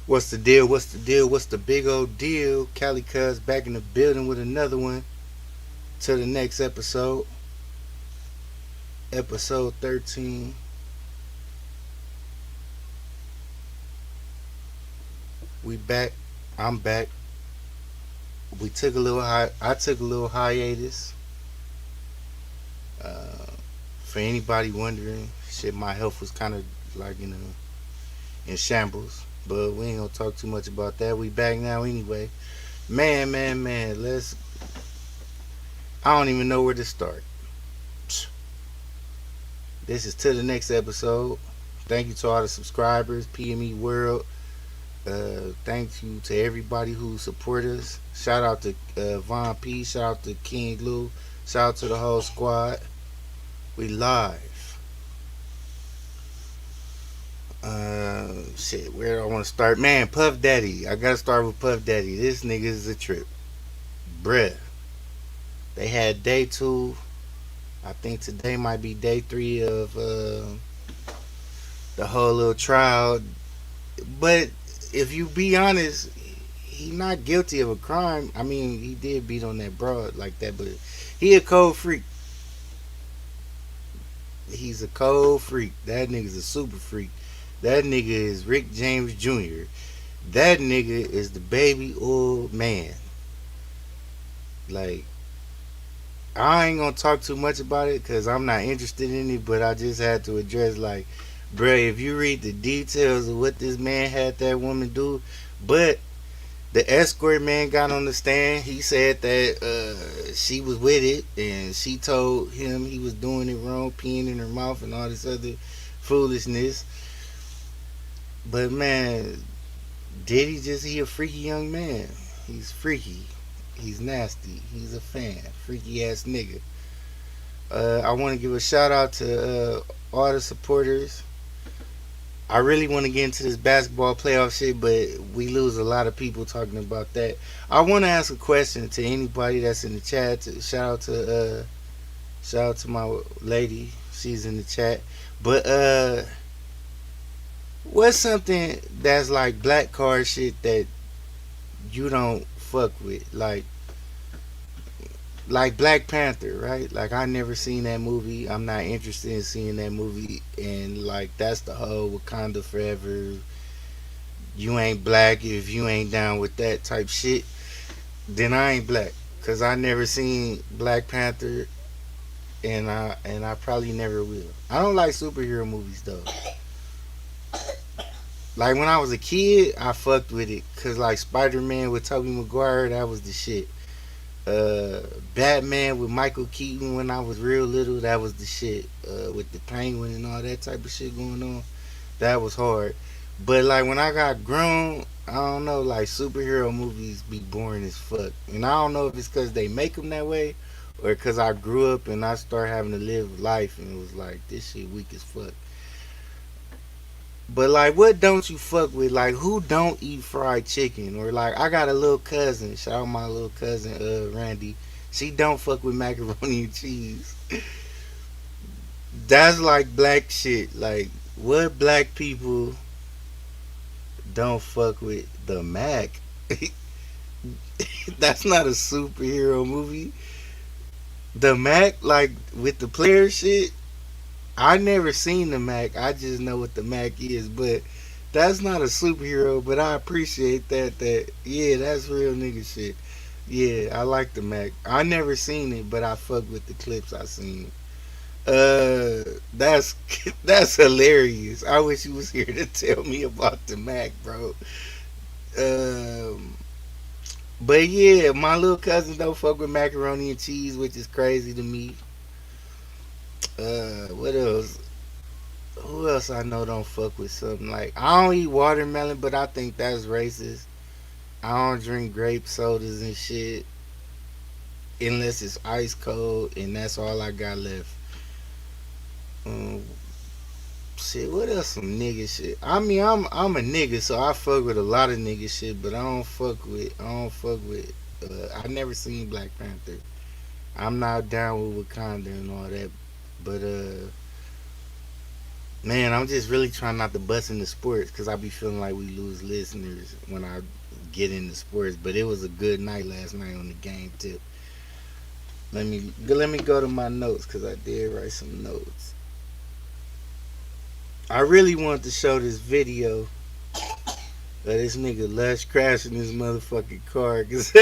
What's the deal? What's the deal? What's the big old deal? Cali Cuz back in the building with another one. To the next episode. Episode 13. We back. I'm back. We took a little I took a little hiatus. Uh, for anybody wondering, shit, my health was kind of like in shambles. But we ain't gonna talk too much about that. We back now anyway. Man. Let's. I don't even know where to start. This is to the next episode. Thank you to all the subscribers, PME World. Thank you to everybody who support us. Shout out to Von P. Shout out to King Lou. Shout out to the whole squad. We live. Shit, where do I want to start? Man, Puff Daddy. I gotta start with Puff Daddy. This nigga is a trip. Bruh. They had day 2. I think today might be day 3 of the whole little trial. But if you be honest, he not guilty of a crime. I mean, he did beat on that broad like that, but he a cold freak. He's a cold freak. That nigga's a super freak. That nigga is Rick James Jr. That nigga is the baby old man. Like, I ain't gonna talk too much about it because I'm not interested in it, but I just had to address, like, bruh, if you read the details of what this man had that woman do, but the escort man got on the stand. He said that she was with it and she told him he was doing it wrong, peeing in her mouth and all this other foolishness. But man, he a freaky young man. He's freaky. He's nasty. He's a fan. Freaky ass nigga. I want to give a shout out to all the supporters. I really want to get into this basketball playoff shit, but we lose a lot of people talking about that. I want to ask a question to anybody that's in the chat. Shout out to my lady. She's in the chat. But what's something that's like black card shit that you don't fuck with? Like Black Panther, right? Like, I never seen that movie. I'm not interested in seeing that movie. And like, that's the whole Wakanda forever. You ain't black if you ain't down with that type shit. Then I ain't black, cause I never seen Black Panther, and I probably never will. I don't like superhero movies though. Like, when I was a kid, I fucked with it, cause like Spider Man with Tobey Maguire, that was the shit. uh Batman with Michael Keaton when I was real little, that was the shit. With the penguin and all that type of shit going on, that was hard. But like, when I got grown, I don't know, like, superhero movies be boring as fuck. And I don't know if it's because they make them that way, or because I grew up and I started having to live life and it was like, this shit weak as fuck. But like, what don't you fuck with? Like, who don't eat fried chicken? Or like, I got a little cousin. Shout out my little cousin, Randy. She don't fuck with macaroni and cheese. That's like black shit. Like, what black people don't fuck with the Mac? That's not a superhero movie. The Mac, like, with the player shit. I never seen the Mac. I just know what the Mac is, but that's not a superhero. But I appreciate that. Yeah, that's real nigga shit. Yeah, I like the Mac. I never seen it, but I fuck with the clips I seen. That's that's hilarious. I wish you was here to tell me about the Mac, bro. Um, but yeah, my little cousin don't fuck with macaroni and cheese, which is crazy to me. What else? Who else I know don't fuck with something like, I don't eat watermelon, but I think that's racist. I don't drink grape sodas and shit unless it's ice cold, and that's all I got left. Um, Shit, what else? Some nigga shit. I mean, I'm a nigga, so I fuck with a lot of nigga shit, but I don't fuck with. I never seen Black Panther. I'm not down with Wakanda and all that, but Man, I'm just really trying not to bust into sports because I be feeling like we lose listeners when I get into sports. But it was a good night last night on the game tip. Let me go to my notes because I did write some notes. I really want to show this video of this nigga Lush crashing his motherfucking car because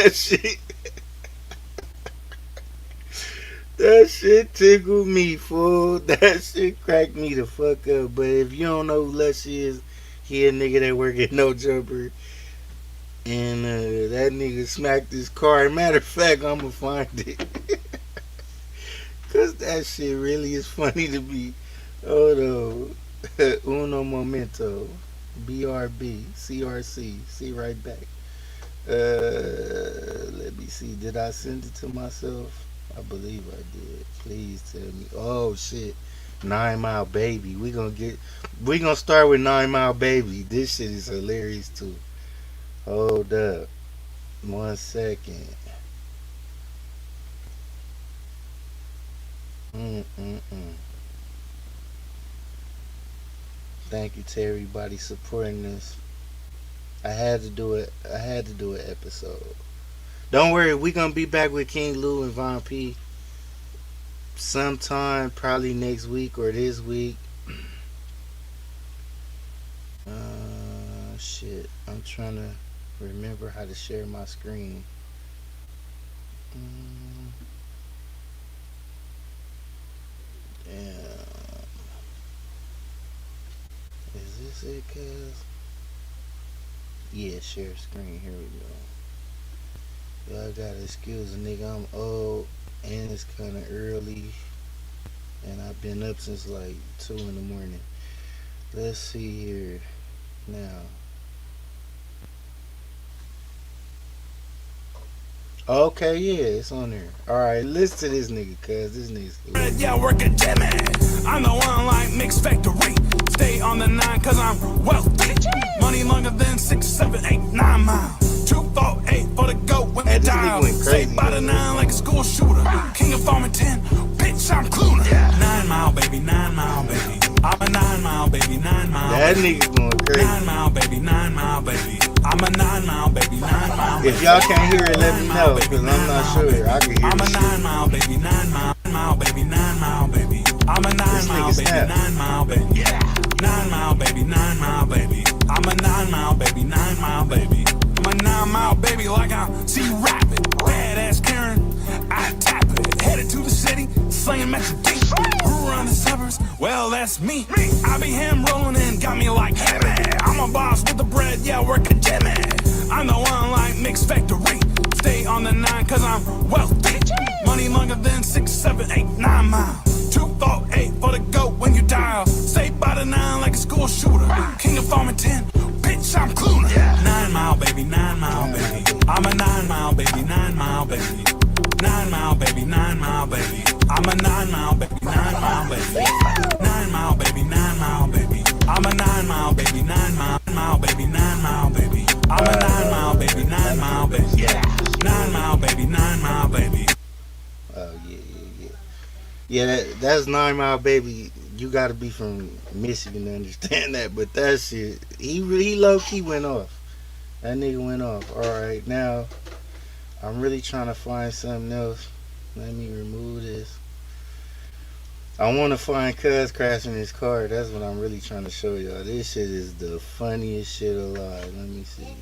that shit tickled me, fool. That shit cracked me the fuck up. But if you don't know who Lush is, he a nigga that work at No Jumper. And that nigga smacked his car. Matter of fact, I'ma find it. Cause that shit really is funny to me. Hold on. Uno momento. BRB. CRC. See right back. Let me see. Did I send it to myself? I believe I did. Please tell me. Oh shit. 9 Mile Baby. We gonna start with 9 Mile Baby. This shit is hilarious too. Hold up. 1 second. Mm-mm-mm. Thank you to everybody supporting this. I had to do it. I had to do an episode. Don't worry, we gonna be back with King Lou and Von P sometime, probably next week or this week. Shit. I'm trying to remember how to share my screen. Mm, yeah. Is this it, cuz? Yeah, share screen. Here we go. Y'all gotta excuse a nigga. I'm old and it's kind of early, and I've been up since like 2 in the morning. Let's see here now. Okay, yeah, it's on there. Alright, listen to this nigga, cuz this nigga's. Yeah, work at Jimmy. I'm the one like Mix Factory. Stay on the 9 cause I'm wealthy. Money longer than 6, 7, 8, 9 miles. 2, 4, 8 for the goat when you dial. Say by the 9 like a school shooter. King of Farmington, bitch, I'm Cluner. 9 Mile, baby, 9 Mile, baby. I'm a 9 Mile, baby, 9 Mile. That nigga going crazy. 9 Mile, baby, 9 Mile, baby. I'm a 9 Mile, baby, 9 Mile. If y'all can't hear it, let me know, cause I'm not sure. I can hear I'm a the 9 shit. Mile, baby, 9 Mile, baby, 9 Mile, baby. I'm a 9 Mile, baby, 9 Mile, baby. 9 Mile, baby, 9 Mile, baby. I'm a 9 Mile, baby, 9 Mile, baby. I'm a 9 Mile, baby, like I see rapid. Badass Karen, I tap it. Headed to the city, slinging Metro D. Grew around the suburbs, well, that's me. I be ham rolling in, got me like Hammy. I'm a boss with the bread, yeah, work at Jimmy. I'm the one like Mix Factory. Stay on the 9 cause I'm wealthy. Money longer than 6, 7, 8, 9 miles. 2, 4, 8 for the goat when you dial. Stay by the 9 like a school shooter. King of Farmington, bitch, I'm Cluner. 9 Mile, baby, 9 Mile, baby. I'm a 9 Mile, baby, 9 Mile, baby. 9 Mile, baby, 9 Mile, baby. I'm a 9 Mile, baby, 9 Mile, baby. 9 Mile, baby, 9 Mile, baby. I'm a 9 Mile, baby, 9 Mile, baby, 9 Mile, baby. I'm a 9 Mile, baby, 9 Mile, baby. 9 Mile, baby, 9 Mile, baby. Oh yeah, yeah, yeah. Yeah, that's 9 Mile Baby. You gotta be from Michigan to understand that. But that shit, he low key went off. That nigga went off. All right, now I'm really trying to find something else. Let me remove this. I want to find Cuz crashing his car. That's what I'm really trying to show y'all. This shit is the funniest shit alive. Let me see.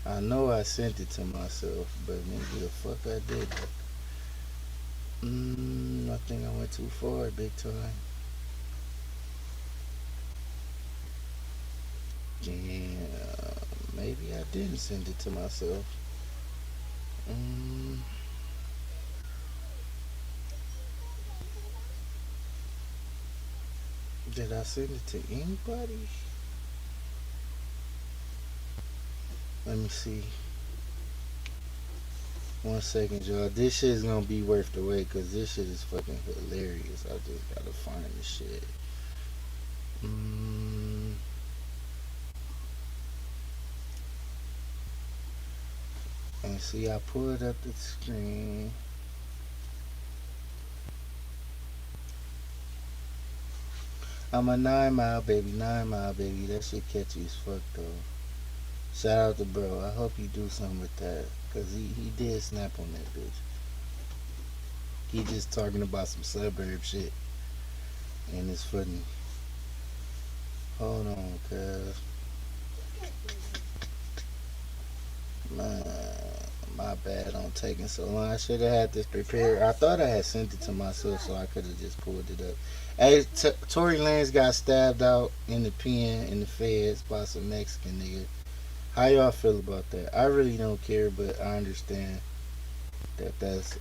I know I sent it to myself, but maybe the fuck I did. I think I went too far, big time. Yeah, maybe I didn't send it to myself. Did I send it to anybody? Let me see. 1 second, y'all. This shit is gonna be worth the wait because this shit is fucking hilarious. I just gotta find this shit. And see, I pulled up the screen. I'm a 9 mile baby, 9 mile baby. That shit catchy as fuck though. Shout out to bro. I hope you do something with that. Cause he did snap on that bitch. He just talking about some suburb shit. And it's funny. Hold on, cuz. Man, my bad on taking so long. I should have had this prepared. I thought I had sent it to myself so I could have just pulled it up. Hey, Tory Lanez got stabbed out in the pen in the feds by some Mexican nigga. How y'all feel about that? I really don't care, but I understand that that's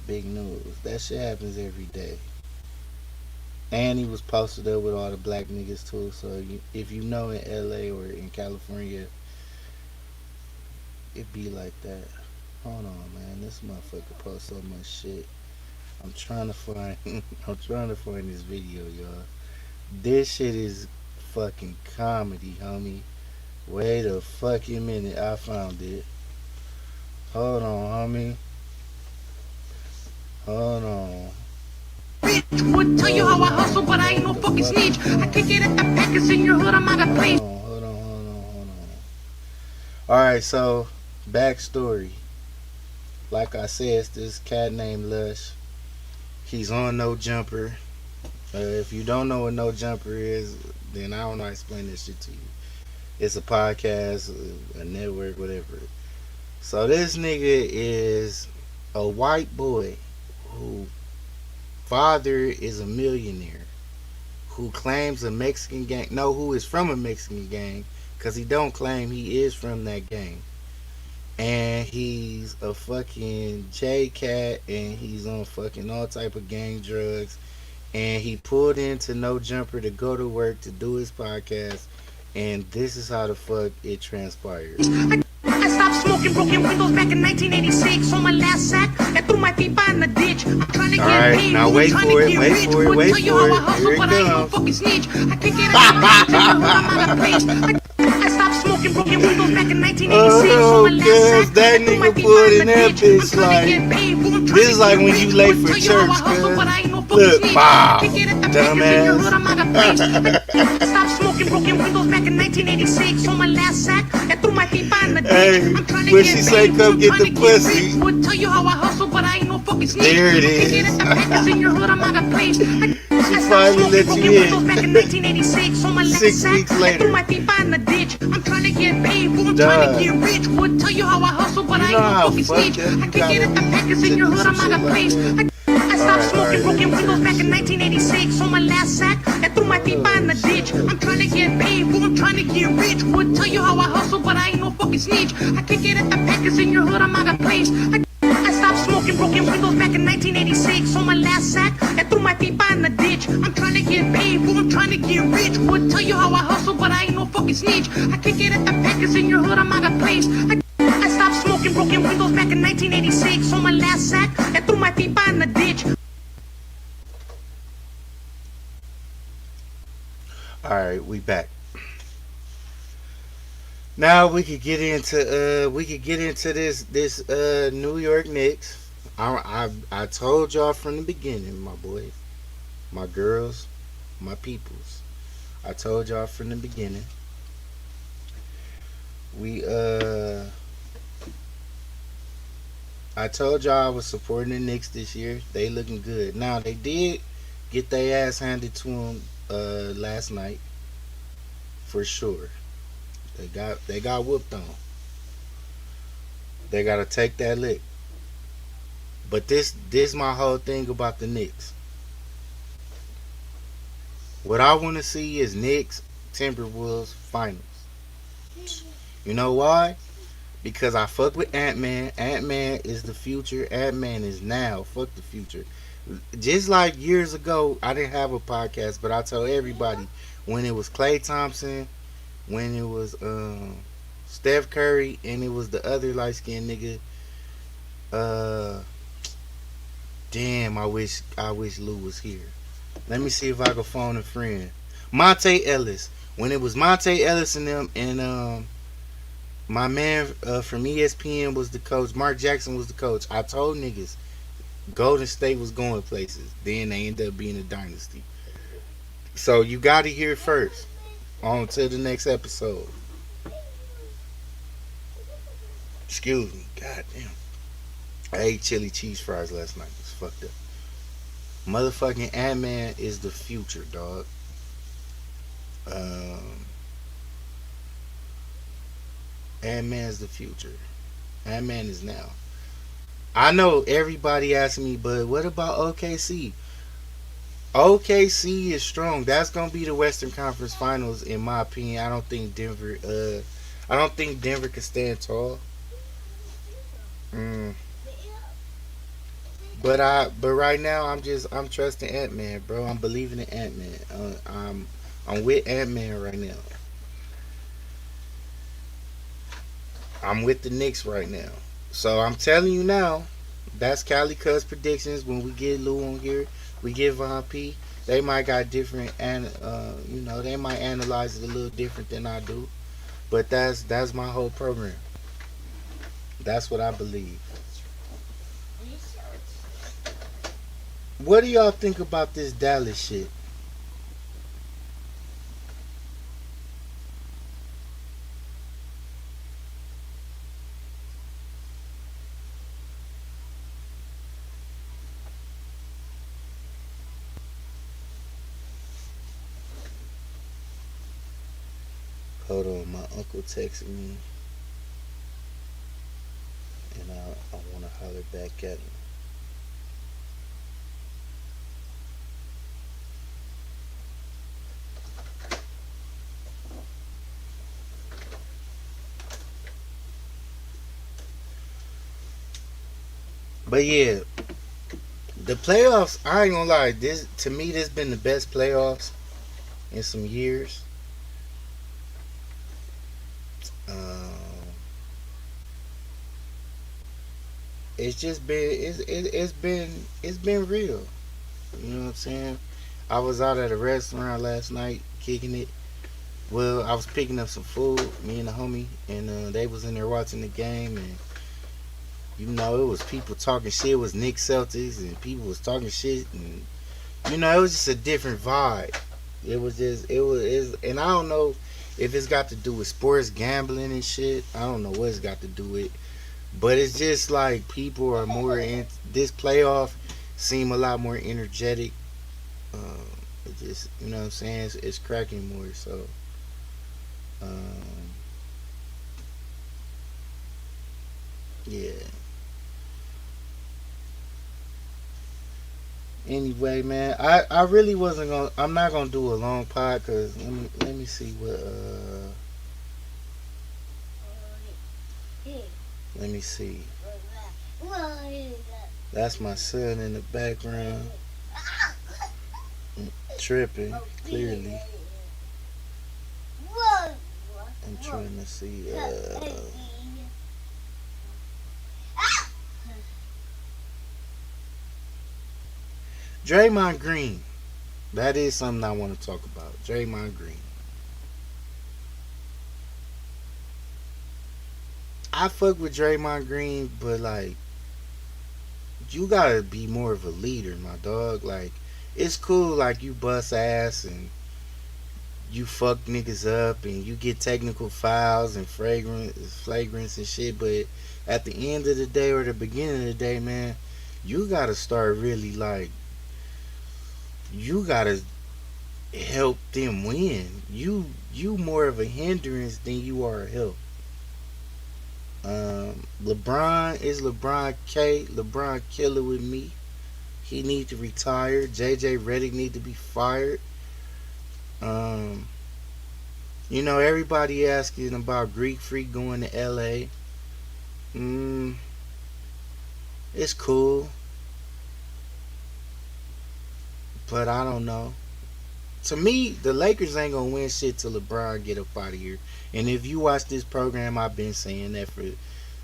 big news. That shit happens every day. And he was posted up with all the black niggas too. So if you know in LA or in California, it be like that. Hold on, man. This motherfucker post so much shit. I'm trying to find. I'm trying to find this video, y'all. This shit is fucking comedy, homie. Wait a fucking minute. I found it. Hold on, homie. Hold on. Bitch would tell you how I hustle, but I ain't no fucking snitch. I kick it at the packers in your hood, I'm out of place. Hold on. Alright, so backstory. Like I said, it's this cat named Lush. He's on No Jumper. If you don't know what No Jumper is, then I don't know how to explain this shit to you. It's a podcast, a network, whatever. So this nigga is a white boy who father is a millionaire who claims a Mexican gang. No, who is from a Mexican gang, because he don't claim he is from that gang. And he's a fucking J-Cat, and he's on fucking all type of gang drugs. And he pulled into No Jumper to go to work to do his podcast. And this is how the fuck it transpired. I stopped smoking broken windows back in 1986 on my last sack. I threw my pipa in the ditch. I'm trying to get paid. Now wait for it, wait for it, wait for it. Here it comes. I can't get out of I stopped smoking broken windows back in 1986 on my last sack. That nigga pulled in that bitch like, this is like when you late for church, cuz. Look, wow, dumbass. I stopped smoking broken windows back in 1986 on my last sack. I threw my pipa in the ditch. Hey, when she say come get the pussy, would tell you how I hustle, but I ain't no fucking snitch. There it is. In your hood, I'm out of place. She finally let you in. Back in 1986 on my last 6 sack. weeks I later. threw my pipa in the ditch. I'm trying to get paid, I'm trying to get rich. Would tell you how I hustle, but I ain't no fucking snitch. I can't get at the packers in your hood, I'm out of place. I stopped smoking broken windows back in 1986 on my last sack. I threw my pipa in the ditch. I'm trying to get paid, I'm trying to get rich. Would tell you how I hustle, but I ain't no fucking snitch. I can't get at the packers in your hood, I'm out of place. I stopped smoking broken windows back in 1986 on my last sack. I threw my pipa in the ditch. I'm trying to get paid, I'm trying to get rich. Would tell you how I hustle, but I ain't no fucking snitch. I can't get at the packers in your hood, I'm out of place. I stopped smoking broken windows back in 1986 on my last sack. I threw my pipa in the ditch. Alright, we back. Now we could get into this New York Knicks. I told y'all from the beginning, my boys, my girls, my peoples. I told y'all from the beginning. I told y'all I was supporting the Knicks this year. They looking good. Now they did get their ass handed to them last night, for sure. They got whooped on. They gotta take that lick. But this my whole thing about the Knicks. What I want to see is Knicks Timberwolves finals. You know why? Because I fuck with Ant-Man. Ant-Man is the future. Ant-Man is now. Fuck the future. Just like years ago, I didn't have a podcast, but I told everybody when it was Klay Thompson, when it was Steph Curry, and it was the other light skinned nigga. Damn, I wish Lou was here. Let me see if I can phone a friend. Monte Ellis. When it was Monte Ellis and them, and my man from ESPN was the coach. Mark Jackson was the coach. I told niggas Golden State was going places. Then they ended up being a dynasty. So you got to hear it first. On to the next episode. Excuse me. God damn. I ate chili cheese fries last night. It's fucked up. Motherfucking Ant Man is the future, dog. Um, Ant Man is the future. Ant Man is now. I know everybody asking me, but what about OKC? OKC is strong. That's gonna be the Western Conference Finals, in my opinion. I don't think Denver. I don't think Denver can stand tall. Mm. But right now, I'm trusting Ant Man, bro. I'm believing in Ant Man. I'm with Ant Man right now. I'm with the Knicks right now. So I'm telling you now, that's Cali Cuz predictions. When we get Lou on here, we get Von P. They might got different, and they might analyze it a little different than I do. But that's my whole program. That's what I believe. What do y'all think about this Dallas shit? Hold on, my uncle texted me, and I want to holler back at him. But yeah, the playoffs. I ain't gonna lie. This to me, this been the best playoffs in some years. Um, it's just been it's been real. You know what I'm saying? I was out at a restaurant last night kicking it. Well, I was picking up some food, me and the homie, and they was in there watching the game, and it was people talking shit. It was Nick Celtics, and people was talking shit, and it was just a different vibe. And I don't know if it's got to do with sports gambling and shit. I don't know what it's got to do with, but it's just like people are more in this playoff. Seem a lot more energetic. It just what I'm saying. It's cracking more. So um, yeah. Anyway, man, I really wasn't gonna. I'm not gonna do a long pod because let me see what let me see. That's my son in the background tripping clearly. I'm trying to see. Draymond Green. That is something I want to talk about. Draymond Green. I fuck with Draymond Green, but like you gotta be more of a leader, my dog. Like it's cool, like you bust ass and you fuck niggas up and you get technical fouls and flagrants and shit. But at the end of the day or the beginning of the day, man, you gotta start really like you gotta help them win. You more of a hindrance than you are a help. LeBron is LeBron K. LeBron killer with me. He need to retire. JJ Redick need to be fired. Um, everybody asking about Greek Freak going to LA. Mm, it's cool, but I don't know. To me, the Lakers ain't gonna win shit till LeBron get up out of here. And if you watch this program, I've been saying that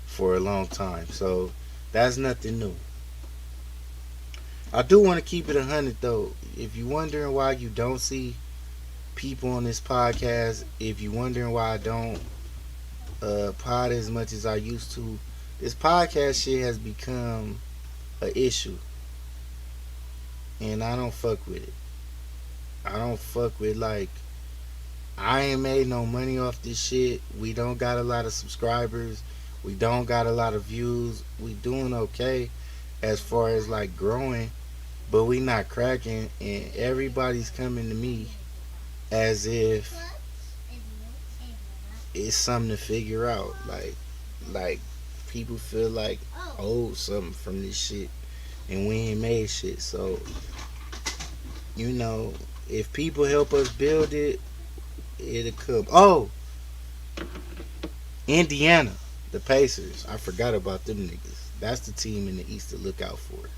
for a long time. So that's nothing new. I do want to keep it 100 though. If you're wondering why you don't see people on this podcast, if you're wondering why I don't pod as much as I used to, this podcast shit has become a issue, and I don't fuck with it. I don't fuck with like I ain't made no money off this shit. We don't got a lot of subscribers. We don't got a lot of views. We doing okay as far as like growing, but we not cracking and everybody's coming to me as if it's something to figure out. Like people feel like owed something from this shit and we ain't made shit. So, you know, if people help us build it, it'll come. Oh, Indiana, the Pacers. I forgot about them niggas. That's the team in the East to look out for.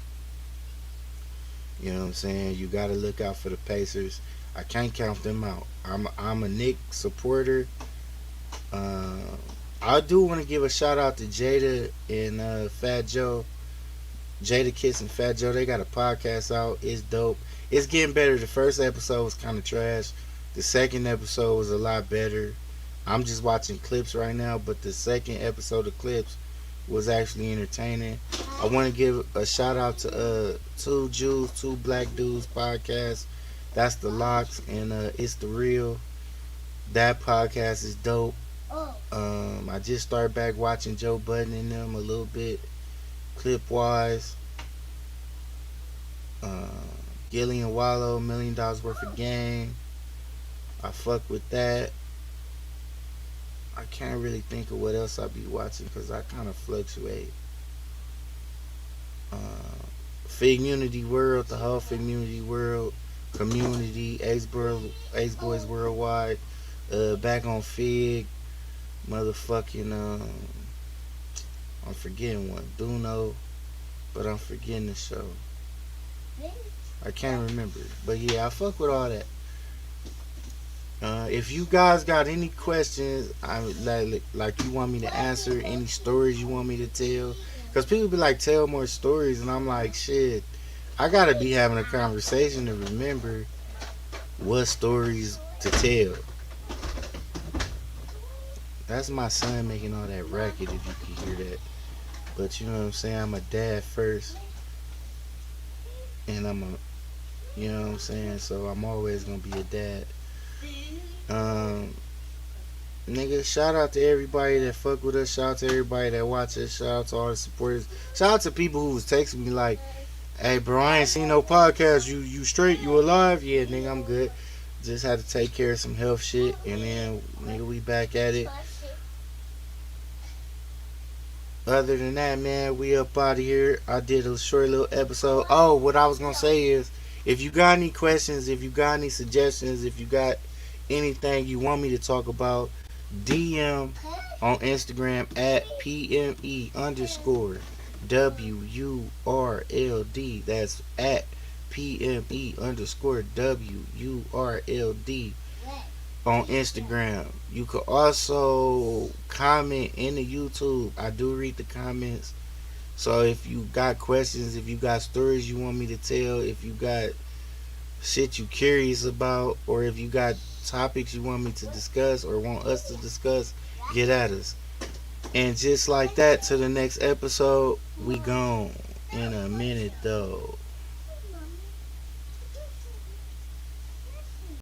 You know what I'm saying? You got to look out for the Pacers. I can't count them out. I'm a Nick supporter. Uh, I do want to give a shout out to Jada and Fat Joe. Jada Kiss and Fat Joe. They got a podcast out. It's dope. It's getting better. The first episode was kind of trash. The second episode was a lot better. I'm just watching clips right now, but the second episode of clips was actually entertaining. I want to give a shout out to two Jews, two black dudes podcast. That's the Locks and It's the Real. That podcast is dope. I just started back watching Joe Budden and them a little bit, clip wise. Uh, Gillian Wallow, $1 million worth of game. I fuck with that. I can't really think of what else I be watching because I kind of fluctuate. Uh, Fig Unity World, the whole Fig Unity World, Community, Ace Boys Worldwide, back on Fig, motherfucking, I'm forgetting one, Duno, but I'm forgetting the show. I can't remember, but yeah, I fuck with all that. If you guys got any questions, I like you want me to answer, any stories you want me to tell, because people be like, tell more stories, and I'm like, shit, I gotta be having a conversation to remember what stories to tell. That's my son making all that racket, if you can hear that. But you know what I'm saying? I'm a dad first, and you know what I'm saying? So I'm always gonna be a dad. Um, Nigga, shout out to everybody that fuck with us. Shout out to everybody that watch us. Shout out to all the supporters. Shout out to people who was texting me like, "Hey, bro, I ain't seen no podcast. You straight? You alive? Yeah, nigga, I'm good. Just had to take care of some health shit, and then nigga, we back at it. Other than that, man, we up out of here. I did a short little episode. Oh, what I was gonna say is, if you got any questions, if you got any suggestions, if you got anything you want me to talk about, DM on Instagram at PME underscore WURLD. That's at PME underscore WURLD on Instagram. You could also comment in the YouTube. I do read the comments. So if you got questions, if you got stories you want me to tell, if you got shit you curious about, or if you got topics you want me to discuss or want us to discuss, get at us. And just like that, to the next episode, we gone in a minute though.